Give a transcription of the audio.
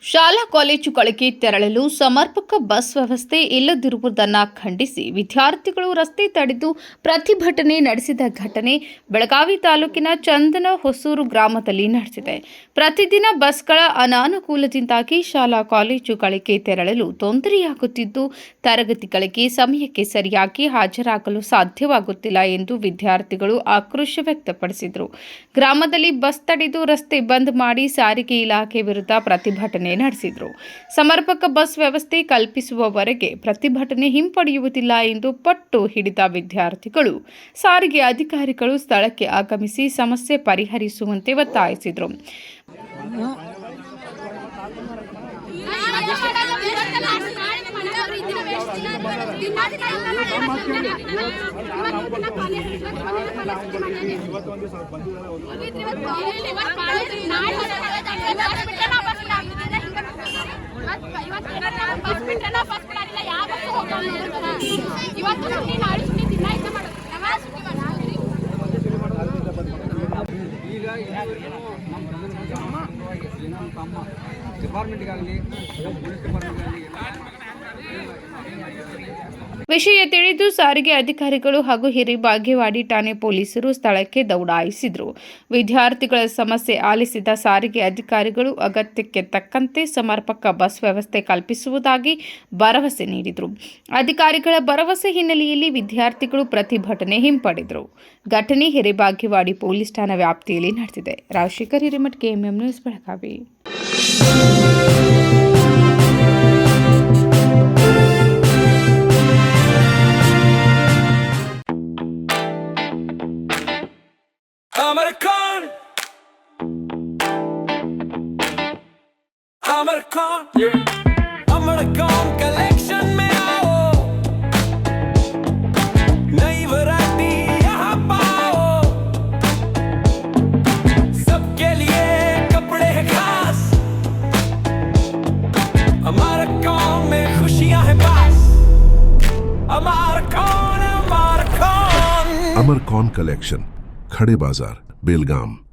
ಶಾಲಾ ಕಾಲೇಜುಗಳಿಗೆ ತೆರಳಲು ಸಮರ್ಪಕ ಬಸ್ ವ್ಯವಸ್ಥೆ ಇಲ್ಲದಿರುವುದನ್ನು ಖಂಡಿಸಿ ವಿದ್ಯಾರ್ಥಿಗಳು ರಸ್ತೆ ತಡೆದು ಪ್ರತಿಭಟನೆ ನಡೆಸಿದ ಘಟನೆ ಬೆಳಗಾವಿ ತಾಲೂಕಿನ ಚಂದನ ಹೊಸೂರು ಗ್ರಾಮದಲ್ಲಿ ನಡೆದಿದೆ. ಪ್ರತಿದಿನ ಬಸ್ಗಳ ಅನಾನುಕೂಲದಿಂದಾಗಿ ಶಾಲಾ ಕಾಲೇಜುಗಳಿಗೆ ತೆರಳಲು ತೊಂದರೆಯಾಗುತ್ತಿದ್ದು, ತರಗತಿಗಳಿಗೆ ಸಮಯಕ್ಕೆ ಸರಿಯಾಗಿ ಹಾಜರಾಗಲು ಸಾಧ್ಯವಾಗುತ್ತಿಲ್ಲ ಎಂದು ವಿದ್ಯಾರ್ಥಿಗಳು ಆಕ್ರೋಶ ವ್ಯಕ್ತಪಡಿಸಿದರು. ಗ್ರಾಮದಲ್ಲಿ ಬಸ್ ತಡೆದು ರಸ್ತೆ ಬಂದ್ ಮಾಡಿ ಸಾರಿಗೆ ಇಲಾಖೆ ವಿರುದ್ಧ ಪ್ರತಿಭಟನೆ ನಡೆಸಿದರು. ಸಮರ್ಪಕ ಬಸ್ ವ್ಯವಸ್ಥೆ ಕಲ್ಪಿಸುವವರೆಗೆ ಪ್ರತಿಭಟನೆ ಹಿಂಪಡೆಯುವುದಿಲ್ಲ ಎಂದು ಪಟ್ಟು ಹಿಡಿದ ವಿದ್ಯಾರ್ಥಿಗಳು ಸಾರಿಗೆ ಅಧಿಕಾರಿಗಳು ಸ್ಥಳಕ್ಕೆ ಆಗಮಿಸಿ ಸಮಸ್ಯೆ ಪರಿಹರಿಸುವಂತೆ ಒತ್ತಾಯಿಸಿದರು. ವಿಷಯ ತಿಳಿದು ಸಾರಿಗೆ ಅಧಿಕಾರಿಗಳು ಹಾಗೂ ಹಿರೇಬಾಗೇವಾಡಿ ಠಾಣೆ ಪೊಲೀಸರು ಸ್ಥಳಕ್ಕೆ ದೌಡಾಯಿಸಿದರು. ವಿದ್ಯಾರ್ಥಿಗಳ ಸಮಸ್ಯೆ ಆಲಿಸಿದ ಸಾರಿಗೆ ಅಧಿಕಾರಿಗಳು ಅಗತ್ಯಕ್ಕೆ ತಕ್ಕಂತೆ ಸಮರ್ಪಕ ಬಸ್ ವ್ಯವಸ್ಥೆ ಕಲ್ಪಿಸುವುದಾಗಿ ಭರವಸೆ ನೀಡಿದರು. ಅಧಿಕಾರಿಗಳ ಭರವಸೆ ಹಿನ್ನೆಲೆಯಲ್ಲಿ ವಿದ್ಯಾರ್ಥಿಗಳು ಪ್ರತಿಭಟನೆ ಹಿಂಪಡೆದರು. ಘಟನೆ ಹಿರೇಬಾಗೇವಾಡಿ ಪೊಲೀಸ್ ಠಾಣಾ ವ್ಯಾಪ್ತಿಯಲ್ಲಿ ನಡೆದಿದೆ. Rajashekhar Hiremath, KMM news, Belagavi. अमरकॉन कलेक्शन में आओ, नई वैरायटी यहाँ पाओ, सबके लिए कपड़े हैं खास, अमरकॉन में खुशियाँ हैं पास, अमरकॉन। अमरकॉन कलेक्शन, खड़े बाजार, बेलगाम।